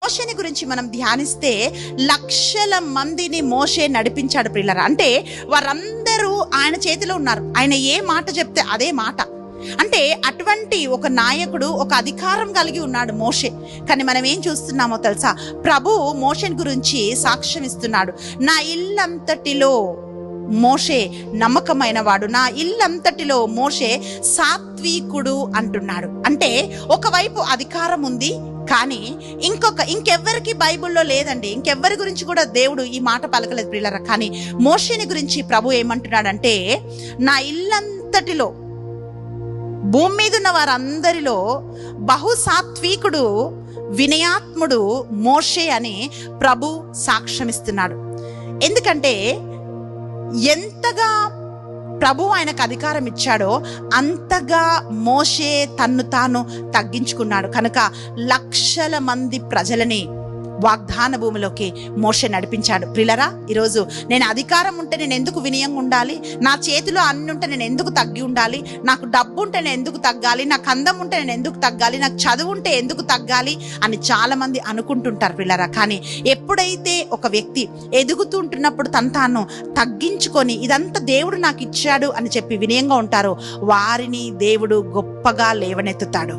మోషేని గురించి మనం ధ్యానిస్తే లక్షల మందిని మోషే నడిపించాడు ప్రియులారా. అంటే వారందరూ ఆయన చేతిలో ఉన్నారు. ఆయన ఏ మాట చెప్తే అదే మాట. అంటే అటువంటి ఒక నాయకుడు, ఒక అధికారం కలిగి ఉన్నాడు మోషే. కానీ మనం ఏం చూస్తున్నామో తెలుసా? ప్రభు మోషేని గురించి సాక్ష్యం ఇస్తున్నాడు. నా ఇల్లంతటిలో మోషే నమ్మకమైన వాడు, నా ఇల్లంతటిలో మోషే సాత్వికుడు అంటున్నాడు. అంటే ఒకవైపు అధికారం ఉంది, కానీ ఇంకెవ్వరికి బైబిల్లో లేదండి. ఇంకెవ్వరి గురించి కూడా దేవుడు ఈ మాట పలకలేదు ప్రియులారా. కానీ మోషేని గురించి ప్రభు ఏమంటున్నాడంటే, నా ఇల్లంతటిలో, భూమి మీద ఉన్న వారందరిలో బహు సాత్వికుడు, వినయాత్ముడు మోషే అని ప్రభు సాక్ష్యమిస్తున్నాడు. ఎందుకంటే ఎంతగా ప్రభు ఆయనకు అధికారం ఇచ్చాడో అంతగా మోషే తన్ను తాను తగ్గించుకున్నాడు. కనుక లక్షల మంది ప్రజలని వాగ్దాన భూమిలోకి మోషే నడిపించాడు. ప్రియులారా, ఈరోజు నేను అధికారం ఉంటే నేను ఎందుకు వినయంగా ఉండాలి? నా చేతిలో అన్ని ఉంటే నేను ఎందుకు తగ్గి ఉండాలి? నాకు డబ్బు ఉంటే నేను ఎందుకు తగ్గాలి? నాకు అందం ఉంటే నేను ఎందుకు తగ్గాలి? నాకు చదువు ఉంటే ఎందుకు తగ్గాలి అని చాలా మంది అనుకుంటుంటారు ప్రియులారా. కానీ ఎప్పుడైతే ఒక వ్యక్తి ఎదుగుతుంటున్నప్పుడు తను తాను తగ్గించుకొని ఇదంతా దేవుడు నాకు ఇచ్చాడు అని చెప్పి వినయంగా ఉంటారో వారిని దేవుడు గొప్పగా లేవనెత్తుతాడు.